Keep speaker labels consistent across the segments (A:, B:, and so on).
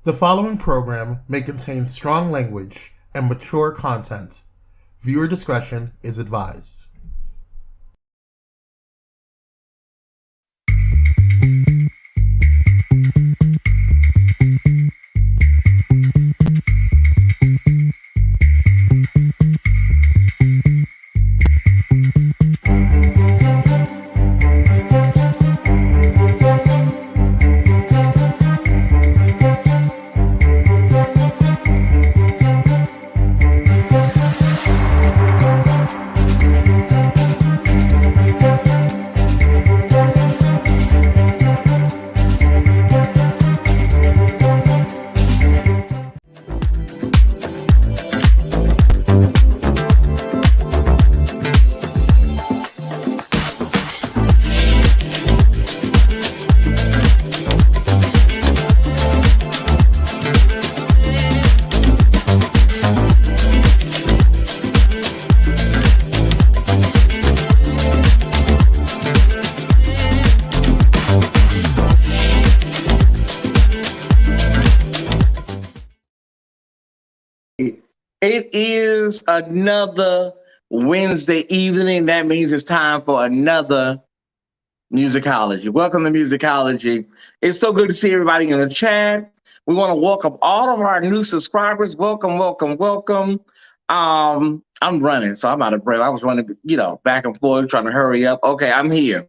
A: The following program may contain strong language and mature content. Viewer discretion is advised.
B: It is another Wednesday evening. That means it's time for another Musicology. Welcome to Musicology. It's so good to see everybody in the chat. We want to welcome all of our new subscribers. Welcome, welcome, welcome. I'm running, so I'm out of breath. I was running, back and forth, trying to hurry up. Okay, I'm here.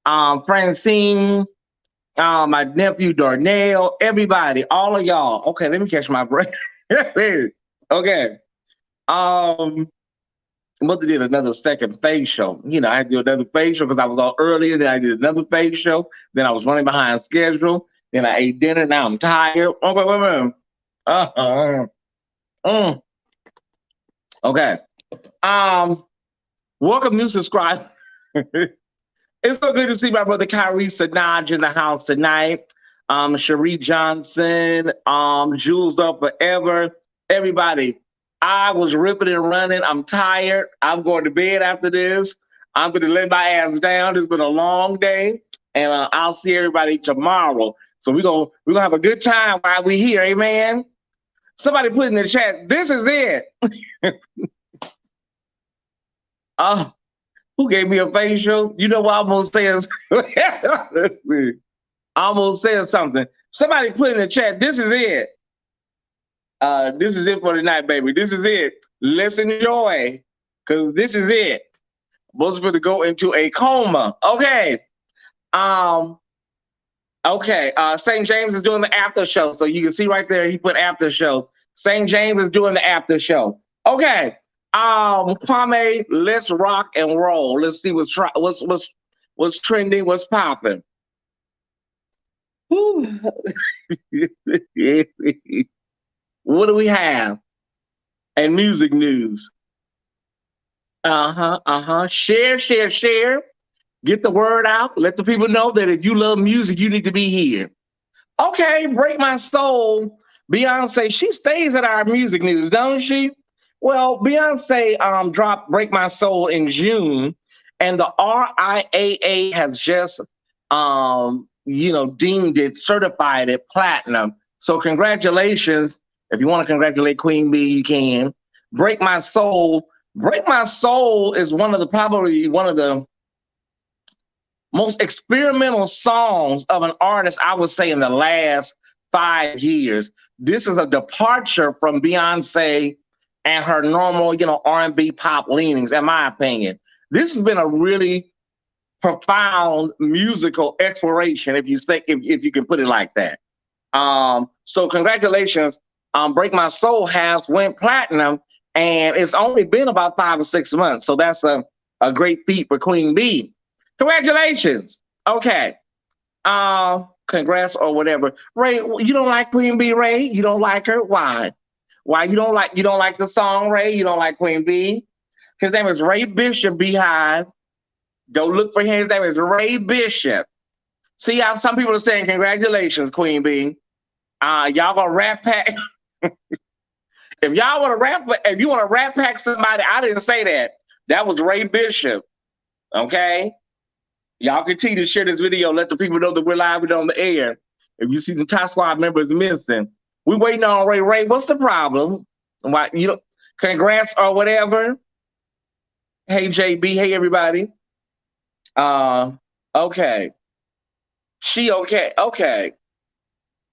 B: Francine, my nephew Darnell, everybody, all of y'all. Okay, let me catch my breath. Okay. Mother did another second facial. I had to do another facial because I was out earlier. Then I did another facial. Then I was running behind schedule. Then I ate dinner. Now I'm tired. Okay, wait a minute. Okay. Welcome new subscribers. It's so good to see my brother Kyrie Sinaj in the house tonight. Cherie Johnson, Jules Up Forever. Everybody, I was ripping and running. I'm tired. I'm going to bed after this. I'm going to lay my ass down. It's been a long day, and I'll see everybody tomorrow. So we're gonna have a good time while we're here. Amen. Somebody put in the chat, this is it. Who gave me a facial? You know what I almost said? I almost said something. Somebody put in the chat, this is it. This is it for tonight, baby. This is it. Let's enjoy, because this is it. Most of it to go into a coma. Okay. Okay. St. James is doing the after show. So you can see right there, he put after show. St. James is doing the after show. Okay. Kwame, let's rock and roll. Let's see what's trending, what's popping. What do we have? And music news. Share, share, share. Get the word out. Let the people know that if you love music, you need to be here. Okay, Break My Soul. Beyonce, she stays at our music news, don't she? Well, Beyonce dropped Break My Soul in June, and the RIAA has just deemed it, certified it platinum. So congratulations. If you want to congratulate Queen Bee, you can. Break My Soul. Break My Soul is probably one of the most experimental songs of an artist, I would say, in the last 5 years. This is a departure from Beyonce and her normal, R&B pop leanings, in my opinion. This has been a really profound musical exploration, if you can put it like that. So congratulations. Break My Soul has went platinum, and it's only been about 5 or 6 months. So that's a great feat for Queen Bee. Congratulations. Okay. Congrats or whatever. Ray, you don't like Queen Bee, Ray? You don't like her? Why? Why you don't like the song, Ray? You don't like Queen Bee? His name is Ray Bishop, Beehive. Go look for him. His name is Ray Bishop. See how some people are saying congratulations, Queen Bee. Y'all gonna rap pack. If y'all want to rap pack somebody, I didn't say that. That was Ray Bishop. Okay? Y'all continue to share this video. Let the people know that we're live and on the air. If you see the Top Squad members missing, We waiting on Ray Ray. What's the problem? Why you don't congrats or whatever? Hey JB, hey everybody. Okay. She okay. Okay.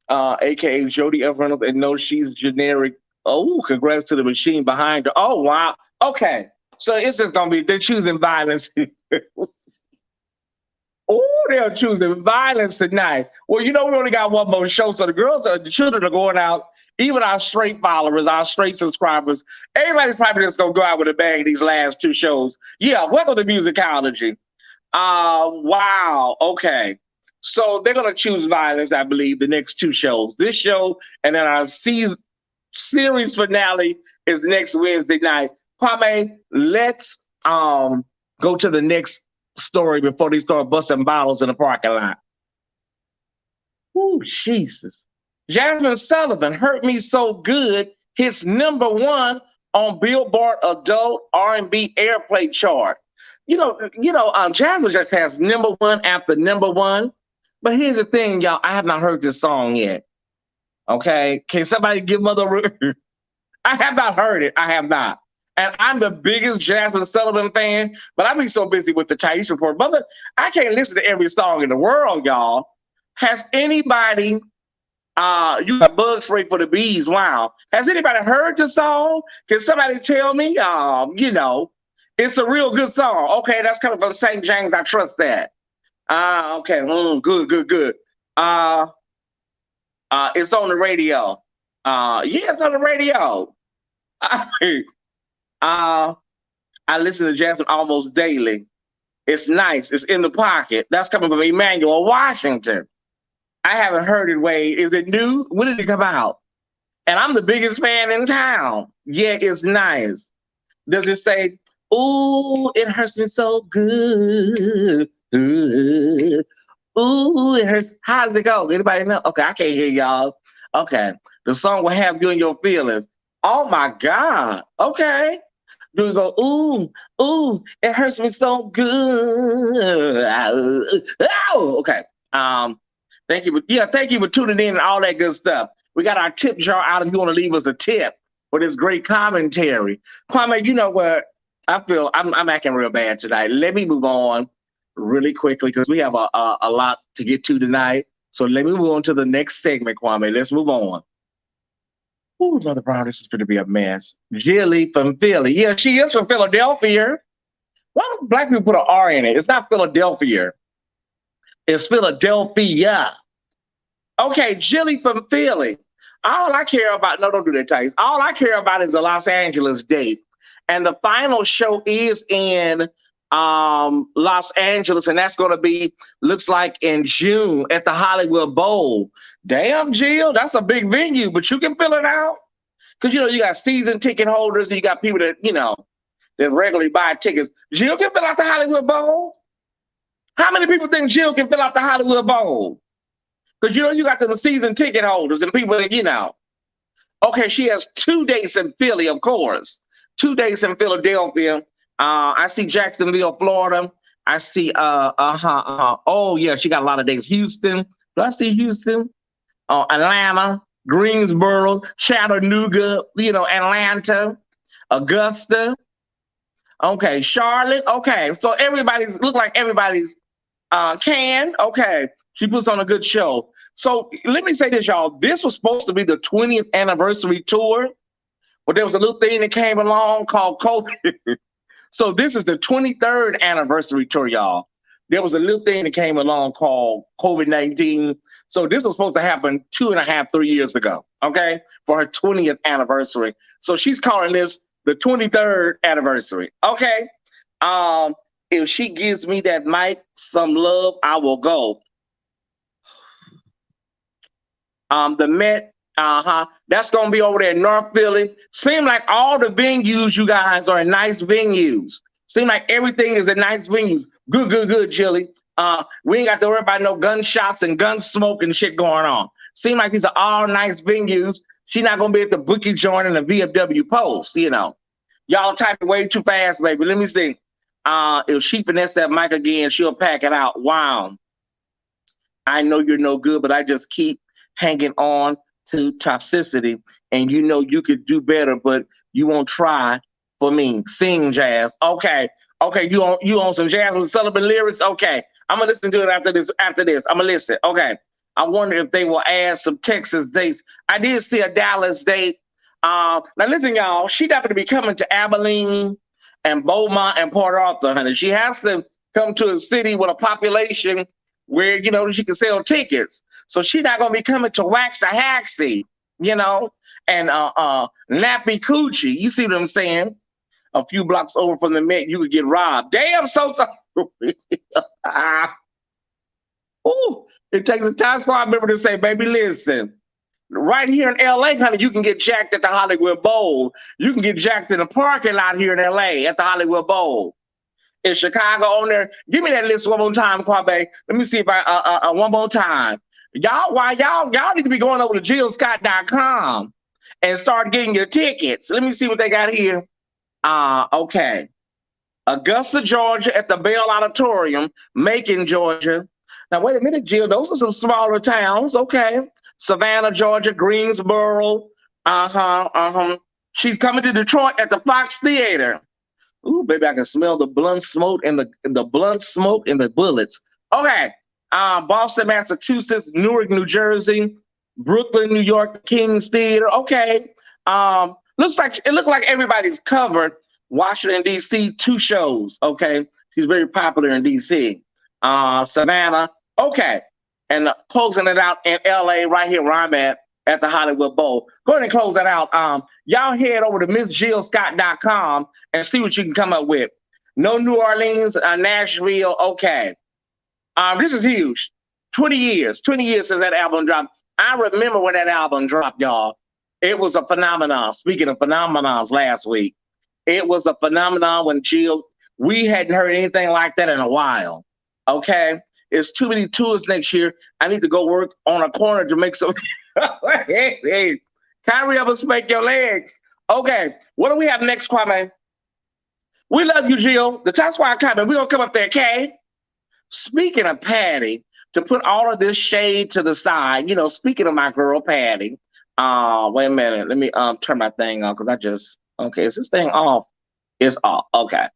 B: AKA Jody F. Reynolds, and no, she's generic. Oh, congrats to the machine behind her. Oh, wow. Okay. So it's just gonna be they're choosing violence. Oh, they're choosing violence tonight. Well, you know, we only got one more show. So the children are going out, even our straight followers, our straight subscribers. Everybody's probably just gonna go out with a bang these last two shows. Yeah, welcome to Musicology. Wow. Okay. So they're gonna choose violence, I believe, the next two shows. This show and then our series finale is next Wednesday night. Kwame, let's go to the next story before they start busting bottles in the parking lot. Oh, Jesus. Jasmine Sullivan, Hurt Me So Good, hits #1 on Billboard Adult R&B Airplay chart. Jasmine just has #1 after #1. But here's the thing, y'all. I have not heard this song yet. Okay. Can somebody give Mother? I have not heard it. I have not. And I'm the biggest Jasmine Sullivan fan, but I've been so busy with the Taisha report. Mother, I can't listen to every song in the world, y'all. Has anybody, you got bug spray for the bees, wow. Has anybody heard the song? Can somebody tell me? It's a real good song. Okay, that's coming from St. James. I trust that. Okay, good. It's on the radio. Yeah, it's on the radio. I listen to Jasmine almost daily. It's nice. It's in the pocket. That's coming from Emmanuel, Washington. I haven't heard it, Wade. Is it new? When did it come out? And I'm the biggest fan in town. Yeah, it's nice. Does it say, ooh, it hurts me so good. Ooh, it hurts. How does it go? Anybody know? Okay, I can't hear y'all. Okay. The song will have you in your feelings. Oh my God. Okay. Do we go, ooh, it hurts me so good. Oh, okay. Thank you. Thank you for tuning in and all that good stuff. We got our tip jar out if you want to leave us a tip for this great commentary. Kwame, you know what? I feel I'm acting real bad tonight. Let me move on really quickly because we have a lot to get to tonight. So let me move on to the next segment, Kwame. Let's move on. Ooh, Mother Brown, this is going to be a mess. Jilly from Philly. Yeah, she is from Philadelphia. Why do black people put an R in it? It's not Philadelphia. It's Philadelphia. Okay, Jilly from Philly. All I care about, no, don't do that, Tice. All I care about is the Los Angeles date. And the final show is in Los Angeles, and that's going to be, looks like in June at the Hollywood Bowl. Damn, Jill, that's a big venue, but you can fill it out. Because, you got season ticket holders, and you got people that, that regularly buy tickets. Jill can fill out the Hollywood Bowl. How many people think Jill can fill out the Hollywood Bowl? Because, you got the season ticket holders and people that, Okay, she has 2 dates in Philly, of course. 2 days in Philadelphia. I see Jacksonville, Florida. I see, oh, yeah, she got a lot of dates. Houston. Do I see Houston? Atlanta, Greensboro, Chattanooga, Atlanta, Augusta. Okay, Charlotte. Okay, so look like everybody's can. Okay, she puts on a good show. So let me say this, y'all. This was supposed to be the 20th anniversary tour, but there was a little thing that came along called COVID. So this is the 23rd anniversary tour, y'all. There was a little thing that came along called COVID-19. So this was supposed to happen 2.5, 3 years ago, okay, for her 20th anniversary. So she's calling this the 23rd anniversary, okay? If she gives me that mic some love, I will go. The Met, that's going to be over there in North Philly. Seem like all the venues, you guys, are in nice venues. Seem like everything is in nice venues. Good, Jilly. We ain't got to worry about no gunshots and gun smoke and shit going on. Seem like these are all nice venues. She's not going to be at the bookie joint in the VFW Post, Y'all typing way too fast, baby. Let me see. If she finesse that mic again, she'll pack it out. Wow. I know you're no good, but I just keep hanging on to toxicity, and you know you could do better, but you won't try for me. Sing jazz. Okay. Okay, you on some jazz with Sullivan lyrics? Okay. I'm gonna listen to it after this. After this, I'm gonna listen. Okay. I wonder if they will add some Texas dates. I did see a Dallas date. Now listen, y'all, she got to be coming to Abilene and Beaumont and Port Arthur, honey. She has to come to a city with a population where, you know, she can sell tickets. So she's not gonna be coming to Waxahachie, you know, and Nappy Coochie. You see what I'm saying? A few blocks over from the Met, you could get robbed. Damn, so sorry. Ooh, it takes a time squad member to say, baby, listen, right here in LA, honey, you can get jacked at the Hollywood Bowl. You can get jacked in the parking lot here in LA at the Hollywood Bowl. Is Chicago on there? Give me that list one more time, Kwabe. Let me see if I one more time. Y'all need to be going over to jillscott.com and start getting your tickets. Let me see what they got here. Okay. Augusta, Georgia at the Bell Auditorium, Macon, Georgia. Now, wait a minute, Jill. Those are some smaller towns. Okay. Savannah, Georgia, Greensboro. She's coming to Detroit at the Fox Theater. Ooh, baby, I can smell the blunt smoke and the blunt smoke and the bullets. Okay. Boston, Massachusetts, Newark, New Jersey, Brooklyn, New York, King's Theater. Okay. Looks like everybody's covered. Washington, D.C., 2 shows. Okay. She's very popular in D.C. Savannah. Okay. And closing it out in L.A. right here where I'm at the Hollywood Bowl. Go ahead and close that out. Y'all head over to MissJillScott.com and see what you can come up with. No New Orleans, Nashville. Okay. This is huge. 20 years since that album dropped. I remember when that album dropped, y'all. It was a phenomenon. Speaking of phenomenons last week, it was a phenomenon when Jill, we hadn't heard anything like that in a while. Okay. It's too many tours next year. I need to go work on a corner to make some. Hey, Kyrie, ever spank your legs? Okay. What do we have next, Kwame? We love you, Jill. The Top Squad coming. We're going to come up there, okay? Speaking of Patty, to put all of this shade to the side, you know, speaking of my girl, Patty, wait a minute. Let me turn my thing on because okay, is this thing off? It's off. Okay.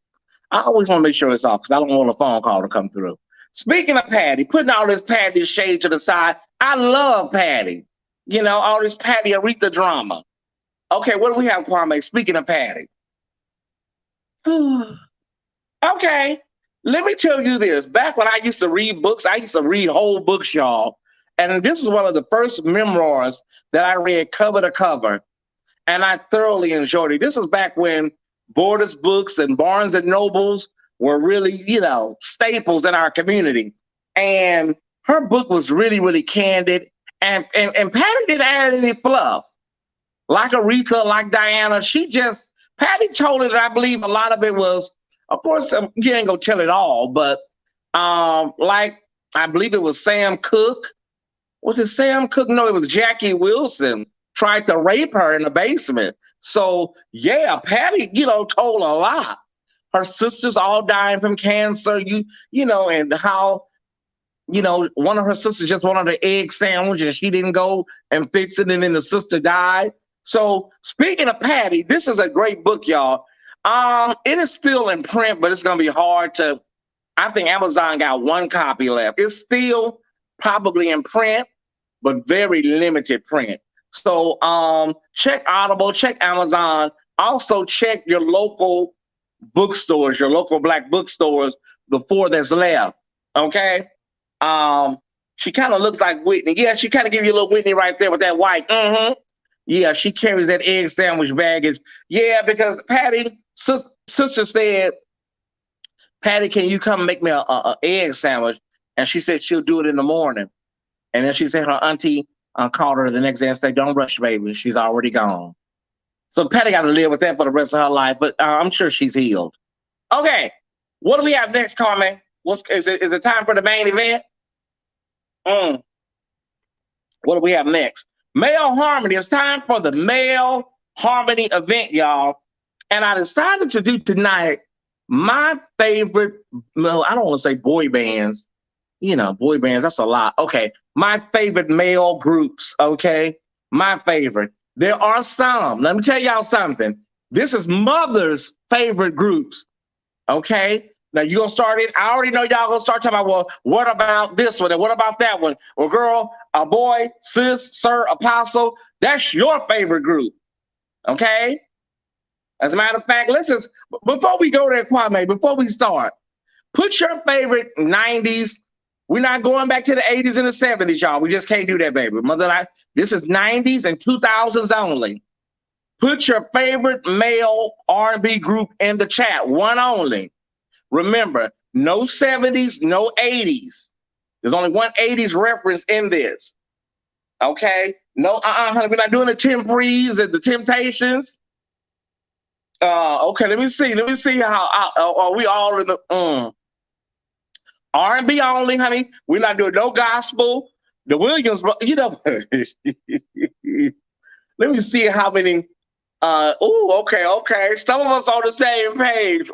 B: I always want to make sure it's off because I don't want a phone call to come through. Speaking of Patty, putting all this Patty shade to the side, I love Patty. You know, all this Patty Aretha drama. Okay, what do we have, Kwame? Speaking of Patty. Okay, let me tell you this. Back when I used to read books, I used to read whole books, y'all. And this is one of the first memoirs that I read cover to cover. And I thoroughly enjoyed it. This was back when Borders Books and Barnes and Nobles were really, you know, staples in our community. And her book was really, really candid. And Patty didn't add any fluff. Like Aretha, like Diana, Patty told it, I believe a lot of it was, of course, you ain't gonna tell it all, but like, I believe it was Sam Cooke. Was it Sam Cooke? No, it was Jackie Wilson tried to rape her in the basement. So yeah, Patty, you know, told a lot. Her sisters all dying from cancer, you know, and how, you know, one of her sisters just wanted an egg sandwich and she didn't go and fix it, and then the sister died. So speaking of Patty, this is a great book, y'all. It is still in print, but it's gonna be hard to. I think Amazon got 1 copy left. It's still probably in print, but very limited print. So check Audible, check Amazon. Also check your local bookstores, your local Black bookstores, the 4 that's left. Okay. She kind of looks like Whitney. Yeah, she kind of give you a little Whitney right there with that white. Yeah, she carries that egg sandwich baggage. Yeah, because Patty, sister said, Patty, can you come make me a egg sandwich? And she said she'll do it in the morning. And then she said her auntie called her the next day and said, don't rush, baby. She's already gone. So Patty got to live with that for the rest of her life, but I'm sure she's healed. Okay, what do we have next, Carmen? Is it time for the main event? What do we have next? Male Harmony. It's time for the Male Harmony event, y'all. And I decided to do tonight my favorite, well, I don't want to say boy bands. You know, boy bands, that's a lot. Okay, my favorite male groups, okay? my favorite. There are some. Let me tell y'all something. This is mother's favorite groups. Okay. Now you're gonna start it. I already know y'all gonna start talking about, well, what about this one and what about that one? Well, girl, a boy, sis, sir, apostle, that's your favorite group. Okay. As a matter of fact, listen, before we go there, Kwame, before we start, put your favorite 90s. We're not going back to the 80s and the 70s, y'all. We just can't do that, baby. This is 90s and 2000s only. Put your favorite male R&B group in the chat, one only. Remember, no 70s, no 80s. There's only one 80s reference in this. Okay? No, honey, we're not doing the Temprees and the Temptations. Okay, let me see how are we all in the R&B only, honey. We're not doing no gospel. The Williams, you know. Let me see how many. Okay. Some of us on the same page.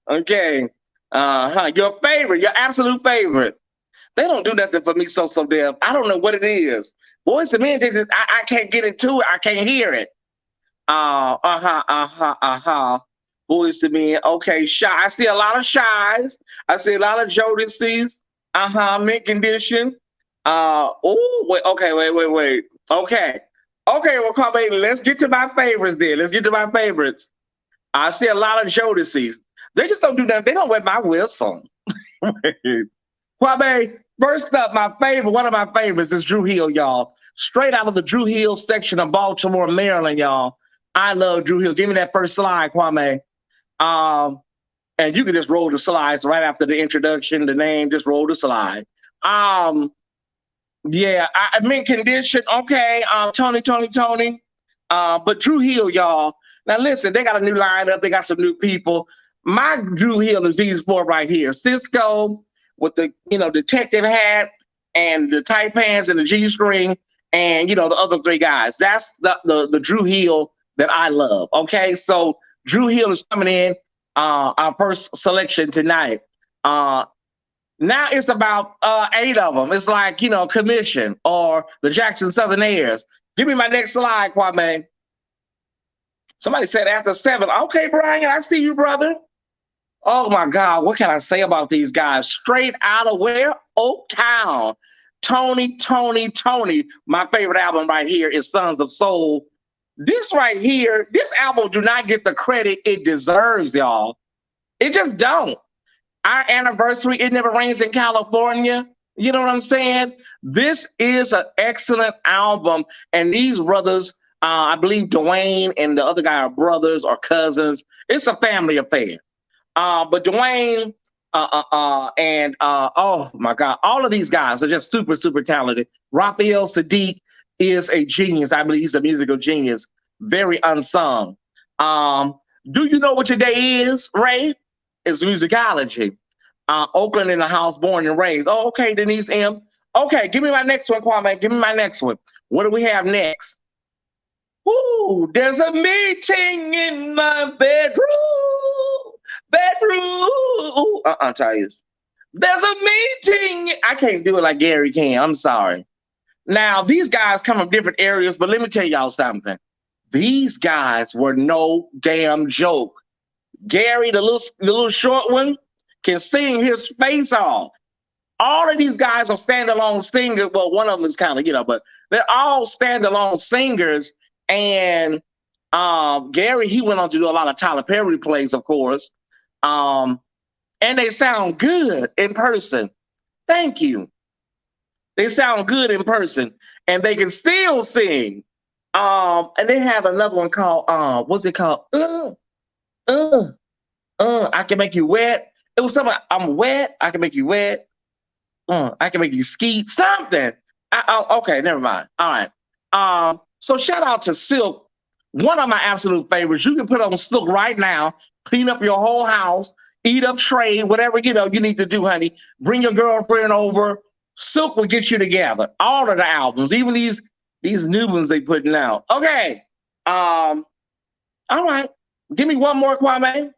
B: Okay. Your favorite, your absolute favorite. They don't do nothing for me so damn. I don't know what it is. Boys to men, I can't get into it. I can't hear it. Boys to men. Okay, shy. I see a lot of shies. I see a lot of Jodices. Mint condition. Wait. Okay. Well, Kwame, let's get to my favorites then. Let's get to my favorites. I see a lot of Jodices. They just don't do nothing. They don't wet my whistle. Kwame, first up, one of my favorites is Dru Hill, y'all. Straight out of the Dru Hill section of Baltimore, Maryland, y'all. I love Dru Hill. Give me that first slide, Kwame. And you can just roll the slides right after the introduction, the name, just roll the slide. Yeah, I'm in condition. Okay, Tony. But Dru Hill, y'all. Now listen, they got a new lineup. They got some new people. My Dru Hill is these four right here. Cisco with the detective hat and the tight pants and the G-string, and the other three guys. That's the Dru Hill that I love. Okay, so Dru Hill is coming in. Our first selection tonight. Now it's about 8 of them. It's like, Commission or the Jackson Southern Airs. Give me my next slide, Kwame. Somebody said after 7. Okay, Brian, I see you, brother. Oh my God, what can I say about these guys? Straight out of where? Oaktown. Tony. My favorite album right here is Sons of Soul. This right here, this album do not get the credit it deserves, y'all. It just don't. Our anniversary, It Never Rains in California. You know what I'm saying? This is an excellent album. And these brothers, I believe Dwayne and the other guy are brothers or cousins. It's a family affair. But Dwayne and oh my God, all of these guys are just super, super talented. Raphael Sadiq is a genius. I believe he's a musical genius. Very unsung. Do you know what your day is, Ray? It's Musicology. Oakland in the house, born and raised. Oh, okay, Denise M. Okay, give me my next one, Kwame. Give me my next one. What do we have next? Ooh, there's a meeting in my bedroom. Tyus. There's a meeting. I can't do it like Gary can. I'm sorry. Now, these guys come from different areas, but let me tell y'all something. These guys were no damn joke. Gary, the little short one, can sing his face off. All of these guys are standalone singers. Well, one of them is kind of, but they're all standalone singers. And Gary, he went on to do a lot of Tyler Perry plays, of course. And they sound good in person. Thank you. They sound good in person. And they can still sing. And they have another one called, what's it called? I Can Make You Wet. It was something, I'm wet, I can make you wet. I can make you skeet, something. Okay, never mind. All right. So shout out to Silk, one of my absolute favorites. You can put on Silk right now, clean up your whole house, eat up tray, whatever you need to do, honey. Bring your girlfriend over. Silk will get you together. All of the albums, even these new ones they putting out. Okay. All right. Give me one more, Kwame.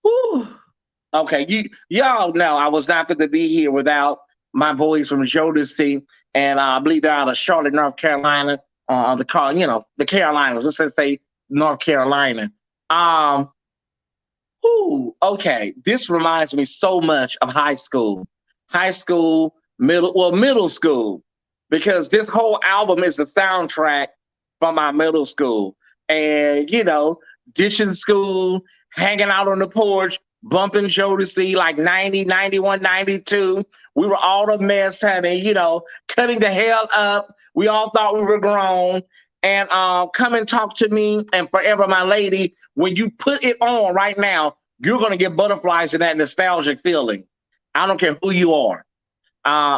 B: Whew. Okay, y'all know I was not going to be here without my boys from Jodeci, and I believe they're out of Charlotte, North Carolina. The Carolinas. Let's just say North Carolina. Okay. This reminds me so much of high school, middle school, because this whole album is the soundtrack from my middle school. And, ditching school, hanging out on the porch, bumping Jodeci like 90, 91, 92. We were all a mess, honey, cutting the hell up. We all thought we were grown. And Come and Talk to Me and Forever My Lady, when you put it on right now, you're going to get butterflies in that nostalgic feeling. I don't care who you are.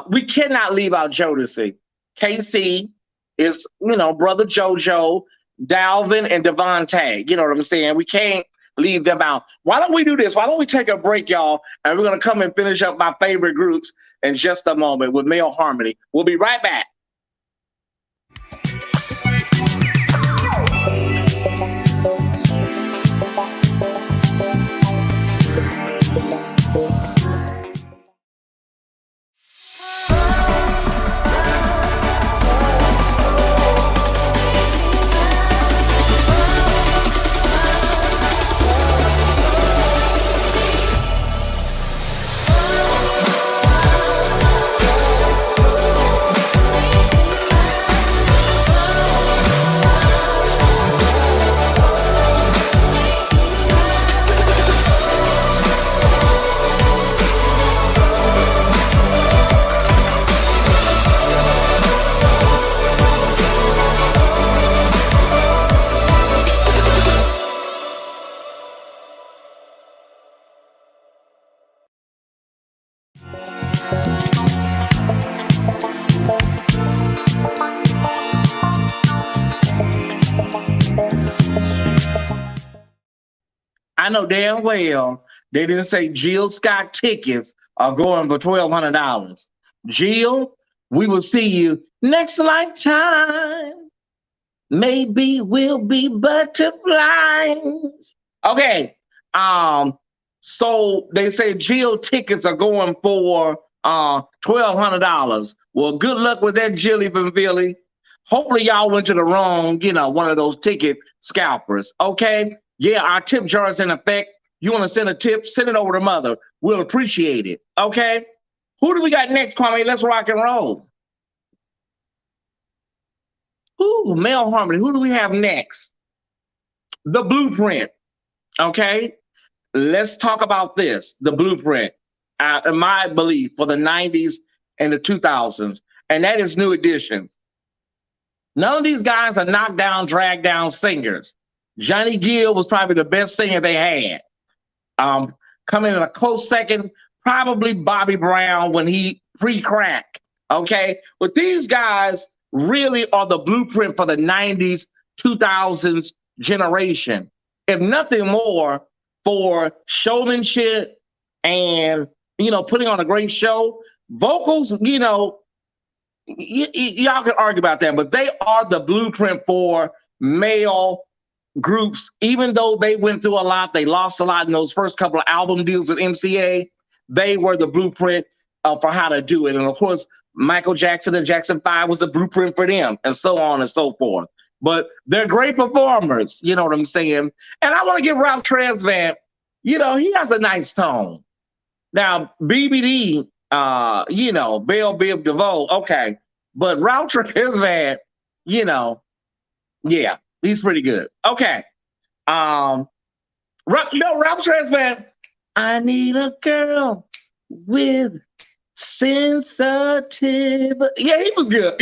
B: We cannot leave out Jodeci. KC is, Brother JoJo, Dalvin, and Devontae. You know what I'm saying? We can't leave them out. Why don't we do this? Why don't we take a break, y'all? And we're going to come and finish up my favorite groups in just a moment with Male Harmony. We'll be right back. I know damn well they didn't say Jill Scott tickets are going for $1,200. Jill, we will see you next lifetime. Maybe we'll be butterflies. Okay. So they say Jill tickets are going for $1,200. Well, good luck with that, Jilly from Philly. Hopefully y'all went to the wrong, one of those ticket scalpers. Okay. Yeah, our tip jar is in effect. You want to send a tip, send it over to Mother. We'll appreciate it. Okay. Who do we got next, Kwame? Let's rock and roll. Ooh, Male Harmony. Who do we have next? The Blueprint. Okay. Let's talk about this. The Blueprint, in my belief, for the 90s and the 2000s. And that is New Edition. None of these guys are knockdown, drag down singers. Johnny Gill was probably the best singer they had. Coming in a close second, probably Bobby Brown when he pre-crack. Okay. But these guys really are the blueprint for the 90s, 2000s generation. If nothing more, for showmanship and, putting on a great show. Vocals, y'all can argue about that, but they are the blueprint for male groups. Even though they went through a lot, they lost a lot in those first couple of album deals with MCA, they were the blueprint for how to do it. And of course, Michael Jackson and Jackson 5 was the blueprint for them, and so on and so forth. But they're great performers, you know what I'm saying? And I want to give Ralph Tresvant, he has a nice tone. Now, BBD, Bell Biv DeVoe, okay. But Ralph Tresvant, yeah, he's pretty good. Okay. Ralph Tresvant, I need a girl with sensitive. Yeah, he was good.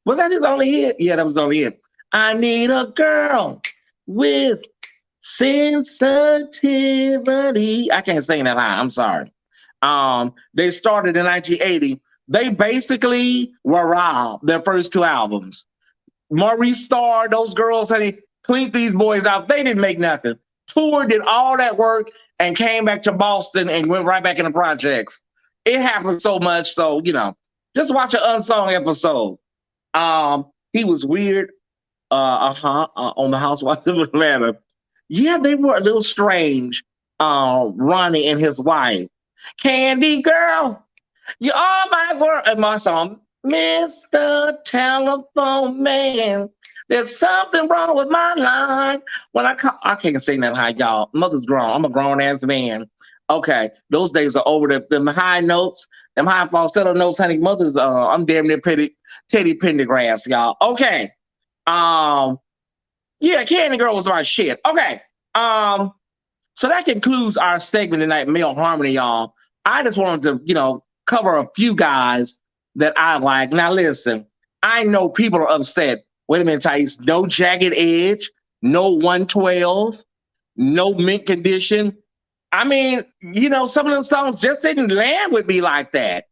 B: Was that his only hit? Yeah, that was the only hit. I need a girl with sensitivity. I can't sing that high. I'm sorry. They started in 1980. They basically were robbed their first two albums. Maurice Starr, those girls, honey, cleaned these boys out. They didn't make nothing. Tour, did all that work, and came back to Boston and went right back in the projects. It happened so much, so, just watch an Unsung episode. He was weird on the Housewives of Atlanta. Yeah, they were a little strange, Ronnie and his wife. Candy girl, You are my word. And my song, Mr. Telephone Man. There's something wrong with my line. When I call, I can't sing that high, y'all. Mother's grown. I'm a grown ass man. Okay, those days are over. Them high notes, them high falsetto notes, honey. Mother's, I'm damn near Teddy Pendergrass, y'all. Okay, um, yeah, Candy Girl was my shit. Okay, so that concludes our segment tonight, Male Harmony, y'all. I just wanted to, cover a few guys that I like. Now, listen, I know people are upset. Wait a minute, Thais. No Jagged Edge, no 112, no Mint Condition. I mean, some of the songs just didn't land with me like that.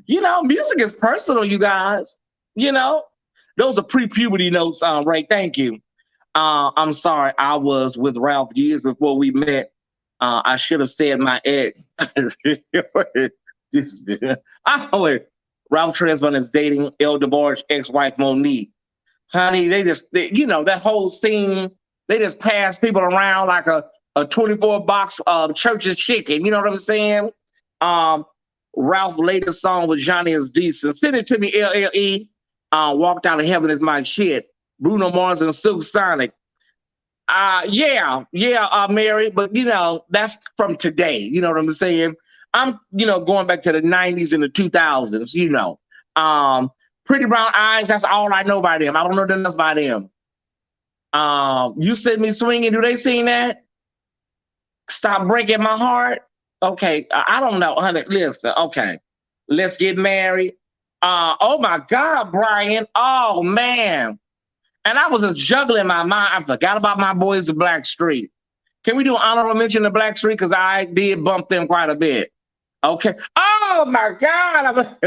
B: Music is personal, you guys. Those are pre-puberty notes, Ray. Thank you. I'm sorry, I was with Ralph years before we met. I should have said my ex. Ralph Tresvant is dating El DeBarge's ex-wife Monique. Honey, that whole scene, they just pass people around like a 24 box of church's chicken. You know what I'm saying? Ralph's latest song with Johnny is decent. Send it to me, LLE. Walked Out of Heaven is my shit. Bruno Mars and Silk Sonic. Mary, but that's from today. You know what I'm saying? I'm, going back to the 90s and the 2000s, Pretty Brown Eyes, that's all I know about them. I don't know nothing else about them. You Send Me Swinging, do they sing that? Stop Breaking My Heart? Okay, I don't know, honey. Listen, okay. Let's Get Married. Oh my God, Brian. Oh man. And I was just juggling my mind. I forgot about my boys of Black Street. Can we do an honorable mention to Black Street? Because I did bump them quite a bit. Okay. Oh my God.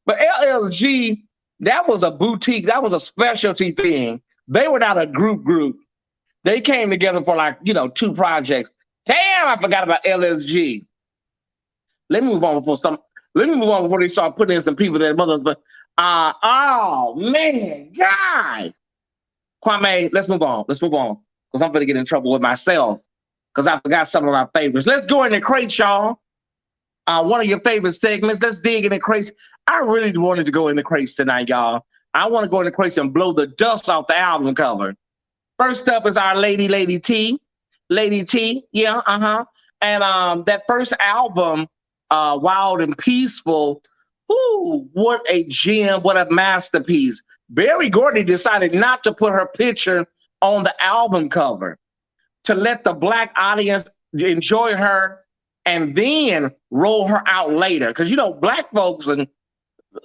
B: But LLG, that was a boutique. That was a specialty thing. They were not a group. They came together for like, 2 projects. Damn, I forgot about LSG. Let me move on before they start putting in some people that mother. Oh man, God. Kwame, let's move on. Because I'm going to get in trouble with myself because I forgot some of my favorites. Let's go in the crates, y'all. One of your favorite segments. Let's dig in the crates. I really wanted to go in the crates tonight, y'all. I want to go in the crates and blow the dust off the album cover. First up is our Lady T. Lady T, yeah, And that first album, Wild and Peaceful, ooh, what a gem, what a masterpiece. Berry Gordy decided not to put her picture on the album cover to let the Black audience enjoy her and then roll her out later. Because, Black folks and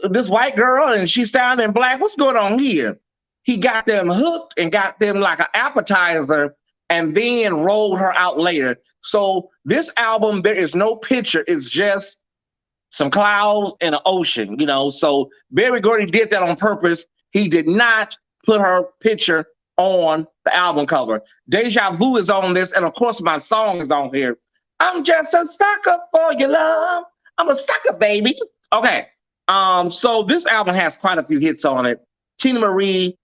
B: this white girl and she sounding Black, what's going on here? He got them hooked and got them like an appetizer and then rolled her out later. So this album, there is no picture. It's just some clouds and an ocean, So Berry Gordy did that on purpose. He did not put her picture on the album cover. Deja Vu is on this, and of course my song is on here. I'm just a sucker for your love. I'm a sucker, baby. Okay. So this album has quite a few hits on it. Tina Marie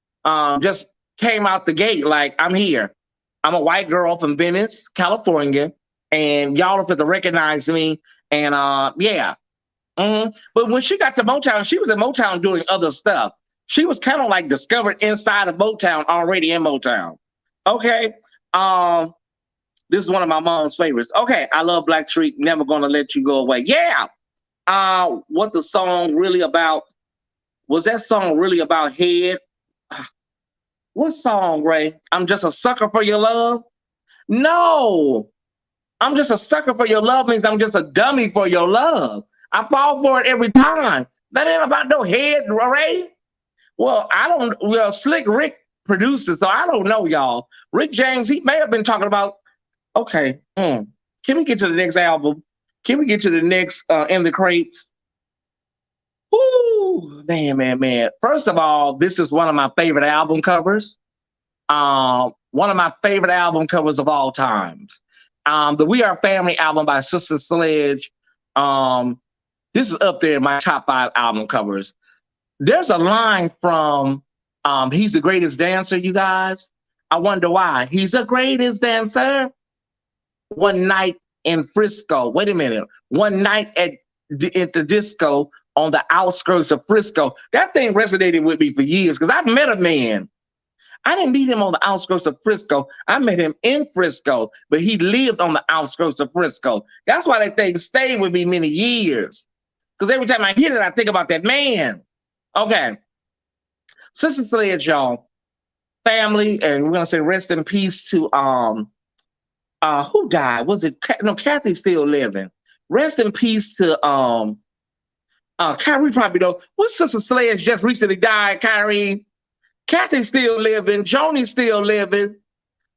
B: just came out the gate like, I'm here. I'm a white girl from Venice, California, and y'all have to recognize me. And yeah. But when she got to Motown, she was in Motown doing other stuff. She was kind of like discovered inside of Motown, already in Motown. Okay. This is one of my mom's favorites. Okay. I love Black Street, Never Gonna Let You Go Away. Yeah. What the song really about? Was that song really about head? What song, Ray? I'm just a sucker for your love? No. I'm just a sucker for your love means I'm just a dummy for your love. I fall for it every time. That ain't about no head, Ray. Well, Slick Rick produced it, so I don't know, y'all. Rick James, he may have been talking about, okay, can we get to the next album? Can we get to the next In the Crates? Woo, man. First of all, this is one of my favorite album covers. One of my favorite album covers of all times. The We Are Family album by Sister Sledge. This is up there in my top 5 album covers. There's a line from He's the Greatest Dancer, you guys. I wonder why. He's the greatest dancer. One night in Frisco. Wait a minute. One night at at the disco on the outskirts of Frisco. That thing resonated with me for years because I've met a man. I didn't meet him on the outskirts of Frisco. I met him in Frisco, but he lived on the outskirts of Frisco. That's why that thing stayed with me many years. Because every time I hear it, I think about that man. Okay. Sister Sledge, y'all, family, and we're gonna say rest in peace to who died? Was it no, Kathy's still living. Rest in peace to Kyrie probably know. What Sister Sledge just recently died, Kyrie? Kathy's still living. Joni's still living.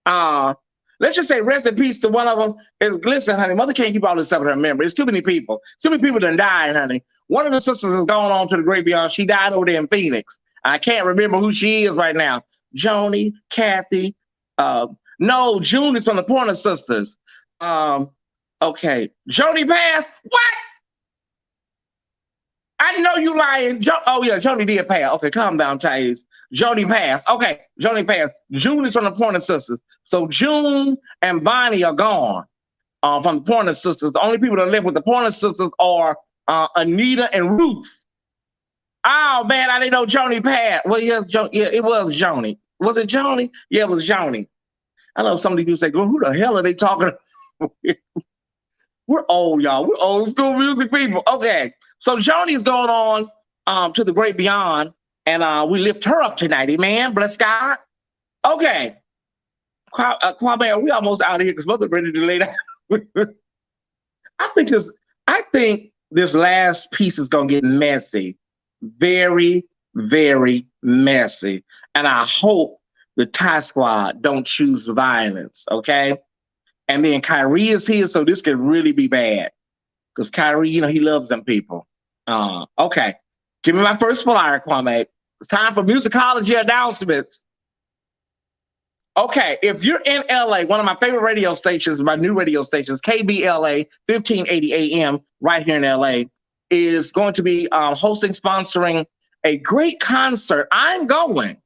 B: Let's just say rest in peace to one of them. Listen, honey, mother can't keep all this stuff in her memory. It's too many people. Too many people done died, honey. One of the sisters has gone on to the great beyond. She died over there in Phoenix. I can't remember who she is right now. Joni, Kathy. No, June is from the Pointer Sisters. Okay. Joni passed. What? I know you lying. Oh, yeah, Joni did pass. Okay, calm down, Thais. Joni passed. Okay, Joni passed. June is from the Pointer Sisters. So June and Bonnie are gone from the Pointer Sisters. The only people that live with the Pointer Sisters are Anita and Ruth. Oh, man, I didn't know Joni passed. Well, yes, yeah, it was Joni. Was it Joni? Yeah, it was Joni. I know some of you say, well, who the hell are they talking about? We're old, y'all. We're old school music people. Okay. So Joni's going on to the great beyond, and we lift her up tonight. Amen. Bless God. Okay. Kwame, we almost out of here because mother ready to lay down. I think this last piece is gonna get messy. Very, very messy. And I hope the Thai squad don't choose violence, okay? And then Kyrie is here, so this could really be bad. Because Kyrie, you know, he loves them people. Okay. Give me my first flyer, Kwame. It's time for musicology announcements. Okay, if you're in LA, one of my favorite radio stations, my new radio stations, KBLA 1580 AM, right here in LA, is going to be hosting, sponsoring a great concert. I'm going.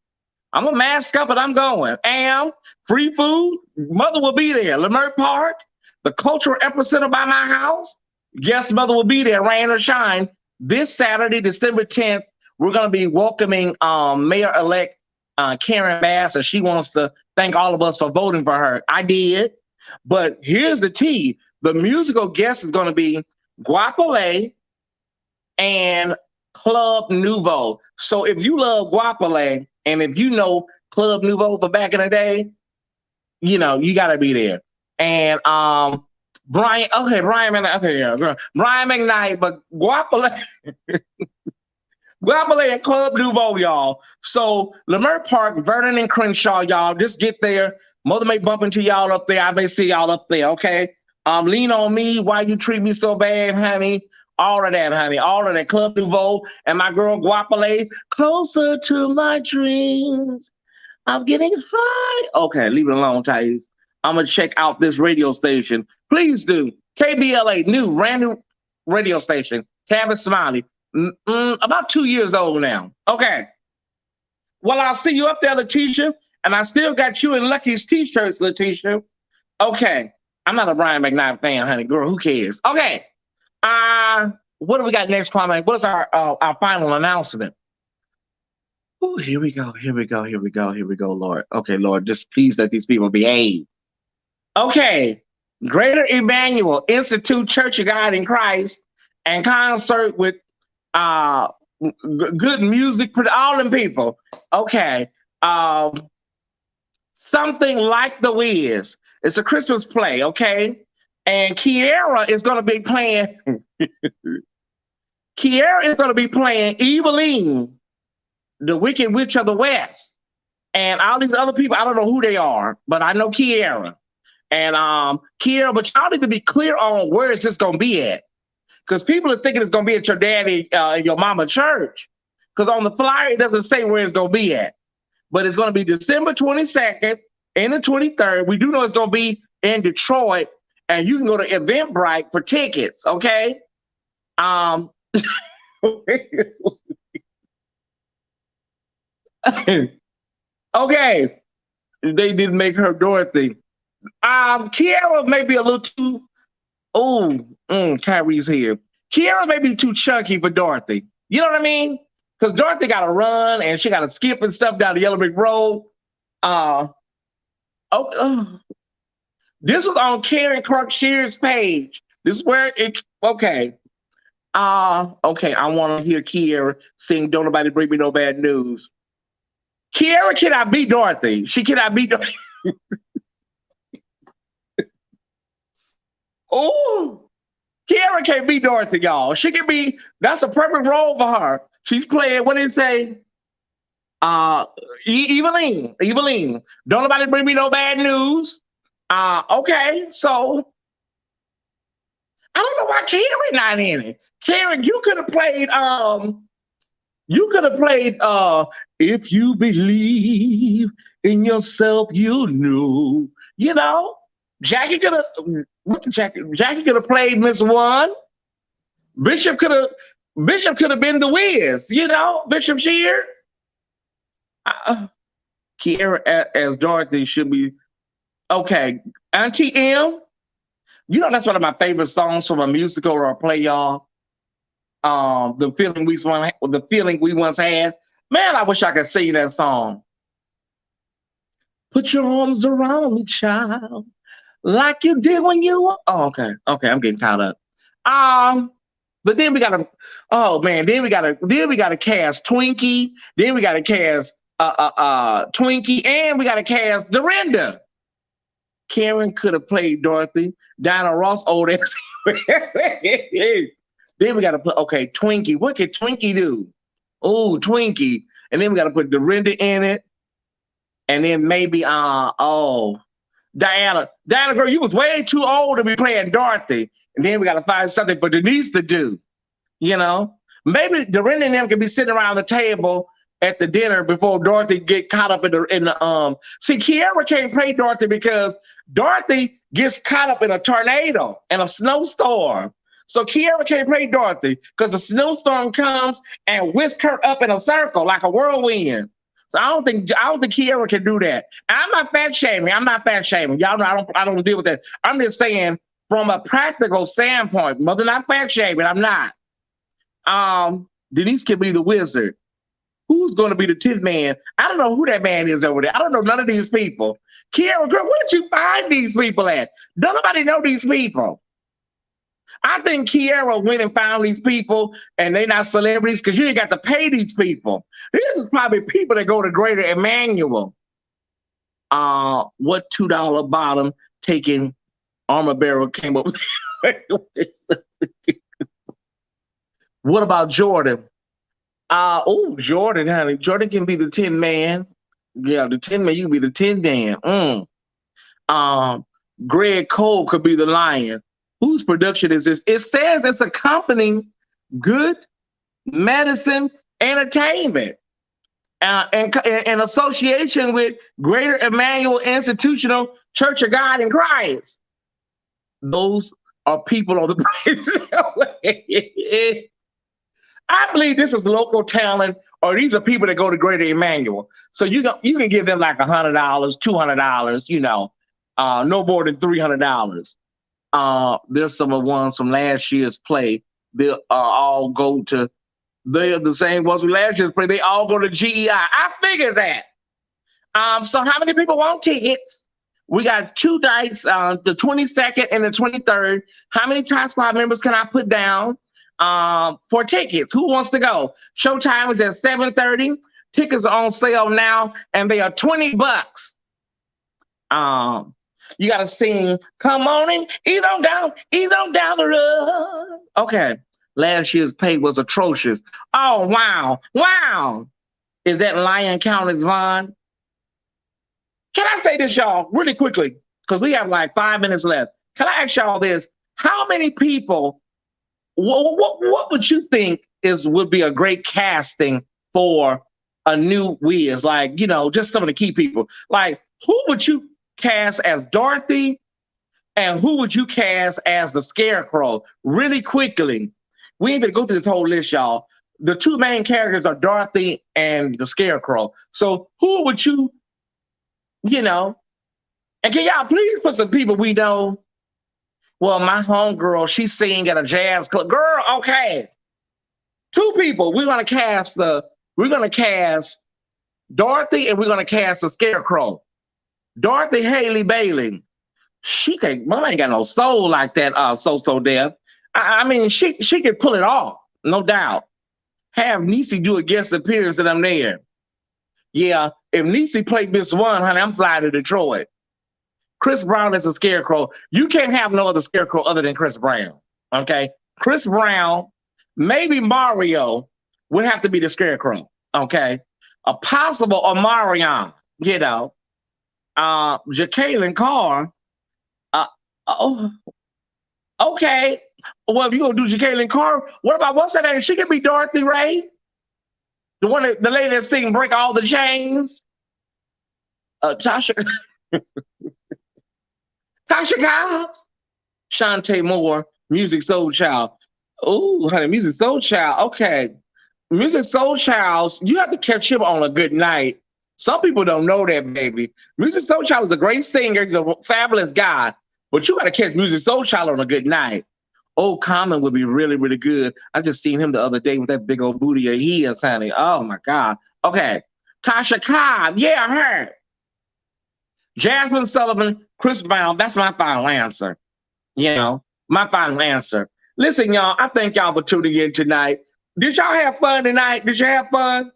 B: I'm a mask up, but I'm going. And free food, mother will be there. Leimert Park, the cultural epicenter by my house. Guest mother will be there, rain or shine. This Saturday, December 10th, we're going to be welcoming Mayor-elect Karen Bass, and she wants to thank all of us for voting for her. I did. But here's the tea. The musical guest is going to be Guapole and Club Nouveau. So if you love Guapole, and if you know Club Nouveau for back in the day, you know, you got to be there. And Brian McKnight, but Guapole, Guapole and Club Nouveau, y'all. So Leimert Park, Vernon and Crenshaw, y'all, just get there. Mother may bump into y'all up there. I may see y'all up there, okay? Lean on me, why you treat me so bad, honey. All of that, honey. All of that. Club Nouveau and my girl Guapole, closer to my dreams. I'm getting high. Okay, leave it alone, Thais. I'm going to check out this radio station. Please do. KBLA, brand new radio station. Tavis Smiley. About 2 years old now. Okay. Well, I'll see you up there, Letitia. And I still got you in Lucky's t-shirts, Letitia. Okay. I'm not a Brian McKnight fan, honey. Girl, who cares? Okay. What do we got next, Kwame? What is our final announcement? Oh, here we go, Lord. Okay, Lord, just please let these people behave. Okay, Greater Emmanuel Institute Church of God in Christ and concert with good music for all them people. Okay, something like The Wiz. It's a Christmas play, okay? And Kiara is going to be playing. Kiara is going to be playing Eveline, the Wicked Witch of the West, and all these other people. I don't know who they are, but I know Kiara. And Kiara, but y'all need to be clear on where is this going to be at, because people are thinking it's going to be at your daddy and your mama church. Because on the flyer it doesn't say where it's going to be at, but it's going to be December 22nd and the 23rd. We do know it's going to be in Detroit. And you can go to Eventbrite for tickets, okay? Okay. They didn't make her Dorothy. Kiara may be a little too... Kyrie's here. Kiara may be too chunky for Dorothy. You know what I mean? Because Dorothy got to run and she got to skip and stuff down the yellow brick road. This was on Karen Clark Shear's page. This is where it, okay. Okay, I want to hear Kiara sing Don't Nobody Bring Me No Bad News. Kiara cannot be Dorothy. She cannot be Dorothy. Oh, Kiara can't be Dorothy, y'all. She can be, that's a perfect role for her. She's playing, what did it say? Eveline. Don't nobody bring me no bad news. Okay, so I don't know why Karen not in it. Karen, you could have played If You Believe in Yourself, You Know. You know, Jackie could have played Miss One. Bishop could have been the Wiz, you know, Bishop Shear. Kiara as Dorothy should be okay. Auntie M, you know that's one of my favorite songs from a musical or a play, y'all. The feeling we once had. Man, I wish I could sing that song. Put your arms around me, child, like you did when you were. Oh, okay, I'm getting caught up. But then we gotta, then we gotta cast Twinkie. Then we gotta cast Twinkie, and we gotta cast Dorinda. Karen could have played Dorothy. Diana Ross, old ass. Then we gotta put Twinkie. What could Twinkie do? Oh, Twinkie. And then we gotta put Dorinda in it. And then maybe Diana, girl, you was way too old to be playing Dorothy. And then we gotta find something for Denise to do. You know, maybe Dorinda and them can be sitting around the table at the dinner before Dorothy get caught up in the See, Kiara can't play Dorothy because Dorothy gets caught up in a tornado and a snowstorm. So Kiara can't play Dorothy because a snowstorm comes and whisks her up in a circle like a whirlwind. So I don't think Kiara can do that. I'm not fat shaming. Y'all know I don't deal with that. I'm just saying from a practical standpoint, mother, not fat shaming. I'm not. Denise can be the wizard. Who's going to be the Tin Man? I don't know who that man is over there. I don't know none of these people. Kiara, girl, where did you find these people at? Don't nobody know these people. I think Kiara went and found these people, and they're not celebrities because you ain't got to pay these people. This is probably people that go to Greater Emmanuel. What $2 bottom taking armor bearer came up with? What about Jordan? Jordan, honey. Jordan can be the Tin Man. Yeah, the Tin Man, you can be the Tin Man. Greg Cole could be the Lion. Whose production is this? It says it's accompanying Good Medicine Entertainment and in association with Greater Emmanuel Institutional Church of God in Christ. Those are people on the praise. I believe this is local talent, or these are people that go to Greater Emmanuel. So you can give them like $100, $200, you know, no more than $300. There's some of the ones from last year's play. They'll all go to, they're the same ones from last year's play. They all go to GEI. I figured that. So how many people want tickets? We got 2 nights, the 22nd and the 23rd. How many Top Squad members can I put down for tickets? Who wants to go? Showtime is at 7:30. Tickets are on sale now, and they are $20. You gotta sing, come on in, ease on down the road. Okay, last year's pay was atrocious. Oh, wow. Is that Lion count as Vaughn? Can I say this, y'all, really quickly? Because we have like 5 minutes left. Can I ask y'all this? How many people, what would you think would be a great casting for a new Wiz? Like, you know, just some of the key people. Like, who would you cast as Dorothy, and who would you cast as the Scarecrow? Really quickly, we ain't gonna go through this whole list, y'all. The 2 main characters are Dorothy and the Scarecrow. So who would you know? And can y'all please put some people we know? Well, my homegirl, she sing at a jazz club. Girl, okay. Two people. We're gonna cast Dorothy and we're gonna cast the Scarecrow. Dorothy Haley Bailey. Mama ain't got no soul like that, so deaf. I mean, she could pull it off, no doubt. Have Niecy do a guest appearance and I'm there. Yeah, if Niecy played Miss One, honey, I'm flying to Detroit. Chris Brown is a Scarecrow. You can't have no other Scarecrow other than Chris Brown. Okay, Chris Brown, maybe Mario would have to be the Scarecrow. Okay, a possible Omarion, you know, Jacqueline Carr. Oh, okay. Well, if you're gonna do Jacqueline Carr, what about what's her name? She could be Dorothy Ray, the lady that sing "Break All the Chains." Tasha Cobbs, Shantae Moore, Music Soul Child. Oh, honey, Music Soul Child. Okay, Music Soul Child. You have to catch him on a good night. Some people don't know that, baby. Music Soul Child is a great singer. He's a fabulous guy. But you got to catch Music Soul Child on a good night. Old Common would be really, really good. I just seen him the other day with that big old booty of his, honey. Oh, my God. Okay. Tasha Cobb. Yeah, her. Jasmine Sullivan, Chris Brown. That's my final answer. You know, my final answer. Listen, y'all, I thank y'all for tuning in tonight. Did y'all have fun tonight? Did you have fun?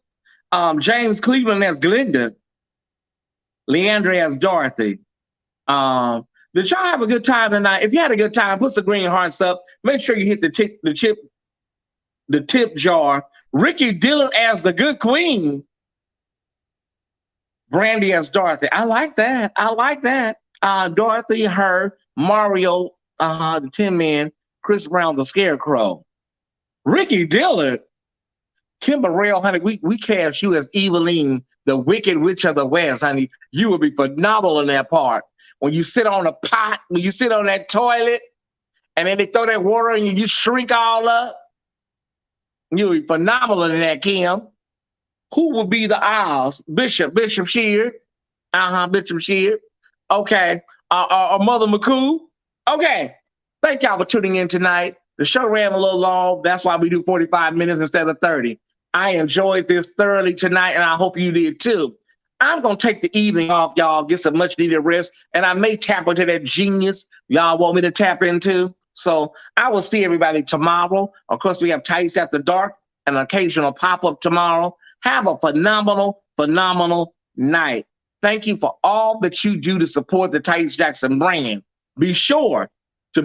B: James Cleveland as Glinda. Leandra as Dorothy. Did y'all have a good time tonight? If you had a good time, put some green hearts up. Make sure you hit the tip jar. Ricky Dillon as the Good Queen. Brandy as Dorothy. I like that. I like that. Dorothy, her, Mario, the Tin Man, Chris Brown, the Scarecrow. Ricky Dillon. Kim Burrell, honey, we cast you as Eveline, the Wicked Witch of the West, honey. You would be phenomenal in that part. When you sit on a pot, when you sit on that toilet, and then they throw that water in you, you shrink all up. You'll be phenomenal in that, Kim. Who will be the Isles? Bishop Sheard. Bishop Sheard. Okay. Mother McCoo. Okay. Thank y'all for tuning in tonight. The show ran a little long. That's why we do 45 minutes instead of 30. I enjoyed this thoroughly tonight, and I hope you did too. I'm going to take the evening off, y'all, get some much needed rest, and I may tap into that genius y'all want me to tap into. So I will see everybody tomorrow. Of course, we have Tights After Dark, an occasional pop-up tomorrow. Have a phenomenal, phenomenal night. Thank you for all that you do to support the Tights Jackson brand. Be sure to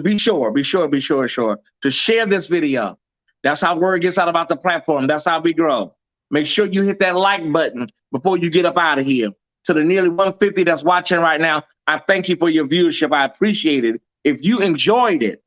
B: share this video. That's how word gets out about the platform. That's how we grow. Make sure you hit that like button before you get up out of here. To the nearly 150 that's watching right now, I thank you for your viewership. I appreciate it. If you enjoyed it,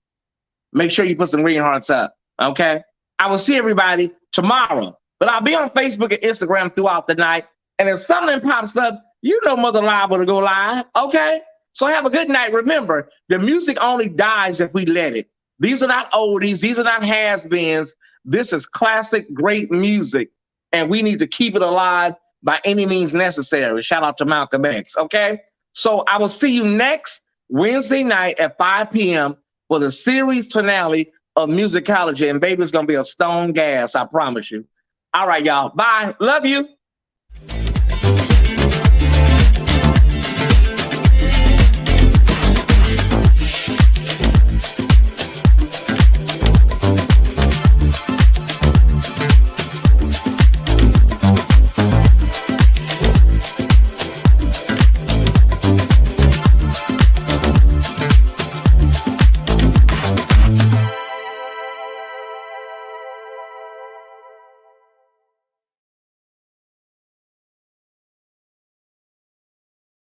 B: make sure you put some green hearts up, okay? I will see everybody tomorrow, but I'll be on Facebook and Instagram throughout the night. And if something pops up, you know Mother liable to go live, okay? So have a good night. Remember, the music only dies if we let it. These are not oldies. These are not has-beens. This is classic, great music. And we need to keep it alive by any means necessary. Shout out to Malcolm X, okay? So I will see you next Wednesday night at 5 p.m. for the series finale of Musicology. And baby, it's going to be a stone gas, I promise you. All right, y'all. Bye. Love you.